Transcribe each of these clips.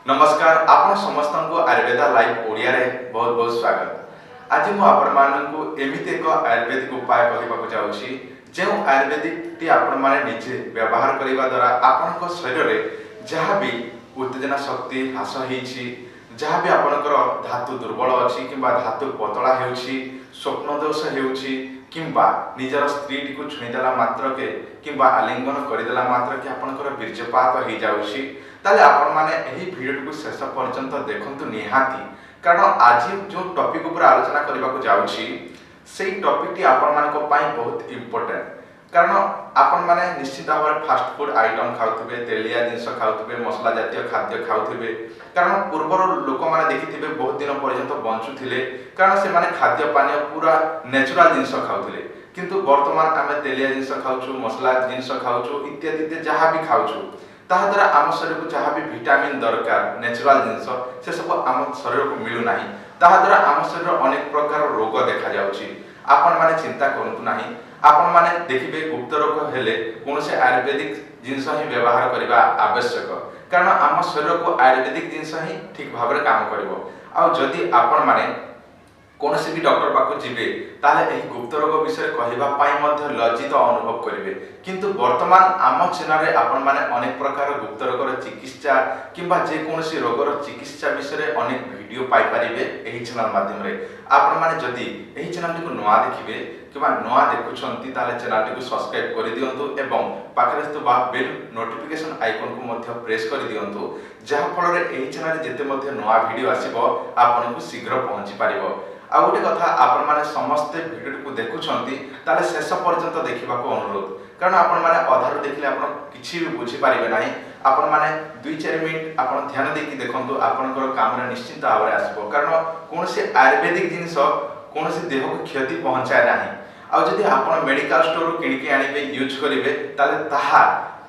नमस्कार आपण समस्त को आयुर्वेदा लाइव ओडिया रे बहुत बहुत स्वागत। आज मु आपण माननकु एमिति एक आयुर्वेदिक उपाय कहबाकू जाउछि जे आयुर्वेदिक टी आपण माने निजे व्यवहार करिबा द्वारा आपनक शरीर रे जहा भी उत्तेजना शक्ति ह्रास हेछि, जहा भी आपनकर धातु दुर्बल अछि किबा धातु पतला हेउछि, स्वप्न दोष हेउछि किबा निजर स्त्री टी को छुईदेला मात्र के किबा आलिंगन करिदेला मात्र के आपनकर बीर्जपात हे जाउछि, ताले आपण माने एही वीडियो को शेष पर्यंत देखंतु निहाती। कारण आज जो टॉपिक ऊपर आलोचना करबाकू जाउछि सेही टॉपिक टी आपण मानको पाई बहुत इंपोर्टेंट। कारण आपण माने निश्चित भाव फास्ट फूड आइटम खाउथिबे, तेलिया जिंस खाउथिबे, मसला जातीय खाद्य खाउथिबे। कारण पूर्वर लोक माने देखिथिबे बहुत दिन पर्यंत बंचुथिले कारण से माने खाद्य पानीय पूरा नेचुरल जिंस खाउथिले, किंतु वर्तमान आमे तेलिया जिंस खाउछु, मसला जिंस खाउछु इत्यादि जहा भी खाउछु ताहा द्वारा आम शरीर को जहाँ भी विटामिन दरकार नेचुरल जिंस से सब आम शरीर को मिलू नाही, ताहा द्वारा आम शरीर अनेक प्रकार रोग देखा जाउछि। आपण माने चिंता करंतु नाही, आपण माने देखिबे गुप्त रोग हेले कोनसे आयुर्वेदिक जिंस ही व्यवहार करिबा आवश्यक। कारण आम शरीर को आयुर्वेदिक जिंस ही ठीक भाव में काम करिवो। आ जदि आपण माने कोनसे भी डॉक्टर पाखु जिबे ताले एही गुप्त रोग विषय कहबा पाई मध्य लज्जित अनुभव करिवे, किंतु वर्तमान आम चैनल रे आपण माने अनेक प्रकार गुप्त रोगर चिकित्सा किंबा जे कोनसे रोगर चिकित्सा विषय अनेक वीडियो पाई परिबे एही चैनल माध्यम रे। आपण माने जदि एही चैनल टी को नवा देखिबे किबा नवा देखुछंती ताले चैनल टी को सब्सक्राइब करि दियंतु एवं पाखरे थुबा बेल नोटिफिकेशन आइकन को मध्य प्रेस करि दियंतु, जहा फल रे एही चैनल रे जते मध्य नवा वीडियो आसीबो आपन को शीघ्र पहुंची पारिबो। आ गोटे कथा आपण माने समस्त वीडियो को देखुछंती ताले शेष पर्यंत देखिबा को अनुरोध। कारण आपण माने अधार देखिले आपण किछि भी बुझी पारिबे नाही। आपण माने 2-4 मिनिट आपण ध्यान देकी देखंतु आपनकर काम रे निश्चित आवे आसीबो। कारण कोनसे आयुर्वेदिक जिंस कोनसे देह को क्षति पहुंचाय नाही। आ जदि आपण मेडिकल स्टोर किनि के आनिबे यूज करिवे ताले ताहा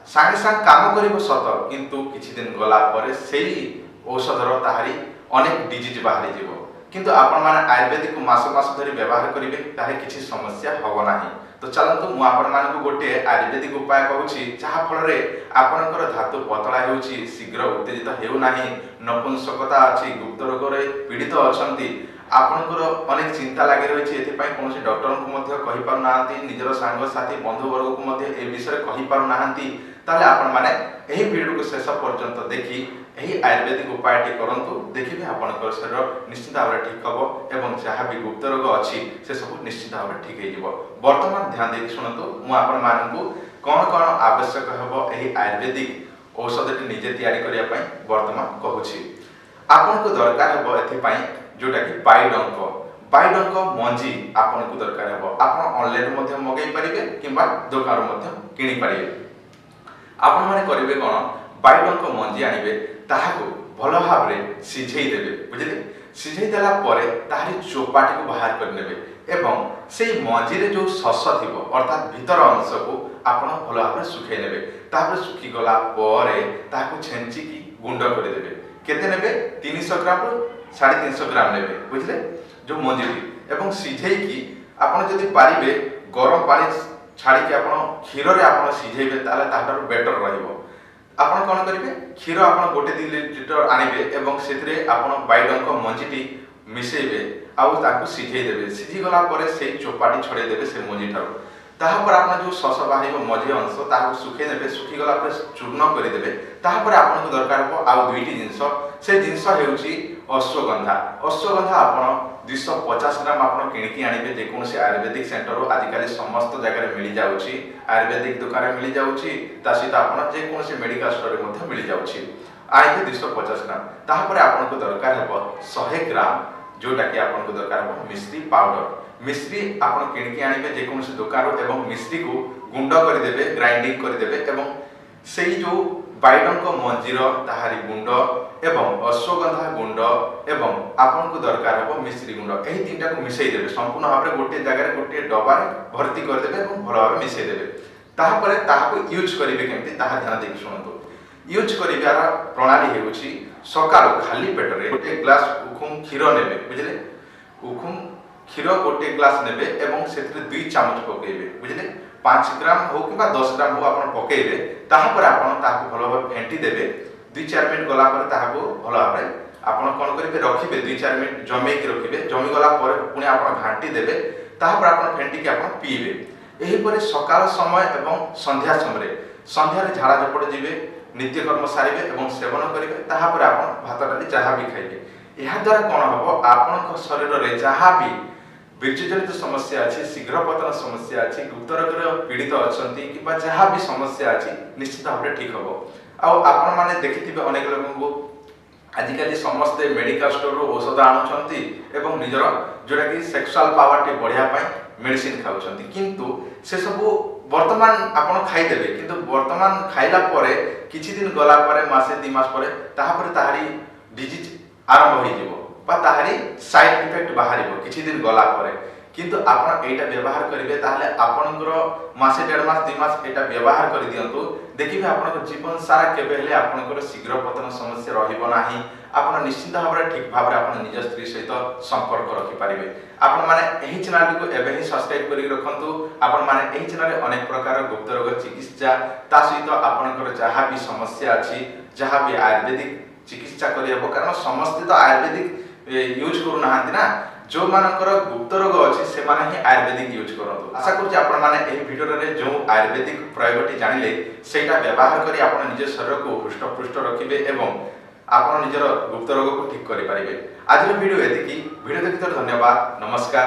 संगे संग काम करिवो सत, किंतु किछि दिन गला परे सेही औषधर ताहारी अनेक डिजीज बाहरी जीवो। किंतु आपण माने आयुर्वेदिक मास मास धरि व्यवहार करिवे ताहे किछि समस्या होबो नाही। तो चलंतु मु आपण मानकु गोटे आयुर्वेदिक उपाय कहूछि जहा फल रे आपनकर धातु पतला हेउछि, शीघ्र उत्तेजित हेउ नाही, नपुंसकता अछि, गुप्त रोग रे पीड़ित अछंती, आपनकर अनेक चिंता लागि रहिछि, एथि पई कोनोसी डॉक्टर को मध्य कहि पारु नाहंती, निजर संग साथी बंधु वर्ग को मध्य ए विषय कहि पारु नाहंती, ताले आपण माने एही वीडियो को शेष पर्यंत देखि एही आयुर्वेदिक उपाय टी करंतु, देखिबे आपनकर शरीर निश्चित भाव ठीक हबो एवं जहा भी गुप्त रोग अछि से सब निश्चित भाव ठीक हे जिवो। वर्तमान ध्यान देकी सुनंतु मु आपण मानकु कोन कोन आवश्यक हबो एही आयुर्वेदिक औषध टी निजे तैयारी करिया पई वर्तमान कहूछि। आपन को दरकार हबो एथि पई जोटा कि बाइडंक मंजी आपन को दरकार हबो। आपन ऑनलाइन मध्ये मगाई परिबे किबा दुकान मध्ये किनि परिबे। आपन माने करिवे कोन बाइडंक मंजी आनिबे, ताहाको भलो भाबरे सिझेई देबे, बुझिले। सिझेई देला परे ताहारी चोपाटी को बाहर कर नेबे एवं सेई मंजी रे जो सस थिबो अर्थात भीतर अंश को आपण भलो भाबरे सुखै नेबे। तापर सुखी गला परे ताहाको छेंची की गुंड कर देबे। केते नेबे 300 ग्राम रो 350 ग्राम नेबे, बुझिले, जो मंजी एवं सिझेई की आपण जदि पारिबे गरम पानी छाड़ी के आपण क्षीर रे आपण सिझेइबे ताले ताहार बेटर रहिबो। आपण कोन करिवे क्षीर आपण गोटे 2 लीटर आनिबे एवं सेतरे आपण बाइडंक मंजीटी मिसेइबे आउ ताकू सिझेइ देबे। सिझी गला परे सेई चोपाटी छडे देबे से मंजी ठारो। ताहा पर आपण जो सस बाहिबो मंजी अंश ताकू सुखे नेबे, सुखी गला परे चूर्ण करि देबे। ताहा पर आपण को दरकार हो आउ दुईटी जिंस, से जिंस हेउची अश्वगंधा। अश्वगंधा आपण 250 ग्राम आपण किणकी आनिबे। जे कोनसे आयुर्वेदिक सेंटर रो आजिकाली समस्त जगह रे मिली जाउची, आयुर्वेदिक दुकान रे मिली जाउची, ता सहित आपण जे कोनसे मेडिकल स्टोर रे मध्ये मिली जाउची। आइबे 250 ग्राम। ताहा पर आपण को दरकार हेबो 100 ग्राम जोटा कि आपण को दरकार हेबो मिश्री पाउडर। मिश्री आपण किणकी आनिबे जे कोनसे दुकान रो एवं मिश्री को गुंड कर देबे, ग्राइंडिंग कर देबे एवं सेही जो बाइडंक मंजीर ताहारी गुंड एवं अश्वगंधा गुंड एवं आपन को दरकार हो मिश्री गुंड, एही तीनटा को मिसई देबे। संपूर्ण भाबरे गोटे जगह रे गोटे डबा रे भर्ती कर देबे एवं भलो भाबरे मिसई देबे। ताहा परे ताहा को यूज करिवे केमति ताहा ध्यान देकी सुनतो। यूज करिवार प्रणाली हेउची सकाळ खाली पेट रे गोटे ग्लास उखुम क्षीर नेबे, बुझिले। उखुम क्षीर गोटे ग्लास नेबे एवं सेतरे 2 चम्मच पकेइबे, बुझिले। 5 ग्राम हो कि 10 ग्राम हो आपण पकेइबे। ताहा पर आपण ताहा को भलो भाबरे फेंटी देबे। 2-4 मिनिट गला पर ताहाको भलो भाबरे आपण कोन करिवे रखिबे 2-4 मिनिट जमे कि रखिबे जमी गला पर पुणी आपण घांटी देबे ताहापर आपण फेंटी के आपण पीबे एही परे सकाळ समय एवं संध्या समय संध्या रे झाड़ा झपड़ जिवे नित्यकर्म सारिबे एवं सेवन करिवे ताहापर आपण भात डाली जहा भी खाइबे एहा द्वारा कोन हबो आपनक शरीर रे जहा भी बीर्जजनित समस्या अछि शीघ्र पतन समस्या अछि गुप्तरोग पीड़ित अछंती किबा जहा भी समस्या अछि निश्चित भाबरे ठीक हबो आ आपण माने देखिथिबे अनेक लोगन को आजिकली समस्ते मेडिकल स्टोर रो औषध आणुछंती एवं निजर जोटा कि सेक्सुअल पावर टे बढ़िया पाई मेडिसिन खाउछंती किंतु से सब वर्तमान आपण खाइ देबे किंतु वर्तमान खाइला परे किछि दिन गला परे मासे 2 मास परे ताहा परे ताहारी डिजीज आरंभ होई जिवो बा ताहारी साइड इफेक्ट बाहरिबो किछि दिन गला परे किंतु आपण एटा व्यवहार करिवे ताहले आपनकर मासे 1.5 मास 2 मास एटा व्यवहार करि दियंतु देखिबे आपनकर जीवन सारा केबे हेले आपनकर शीघ्र पतन समस्या रहिबो नाही आपण निश्चित भाबरे ठीक भाबरे आपण निज स्त्री सहित संपर्क रखि पारिबे आपण माने एही चैनल को एबे ही सब्सक्राइब करि रखंतु आपण माने एही चैनल रे अनेक प्रकार गुप्त रोग चिकित्सा ता सहित आपनकर जहा भी समस्या अछि जहा भी आयुर्वेदिक चिकित्सा करियबो कारण समस्त तो आयुर्वेदिक यूज करू नाहंती ना जो मानकर गुप्त रोग अछि से माने ही आयुर्वेदिक यूज करंतु आशा करू आपण माने एही वीडियो रे जो आयुर्वेदिक प्रयोगटी जानिले सेटा व्यवहार करी आपण निज शरीर को हृष्ट पुष्ट रखिबे एवं आपण निजर गुप्त रोग को ठीक करि पारिबे आज वीडियो एतिकी वीडियो देखितर धन्यवाद नमस्कार।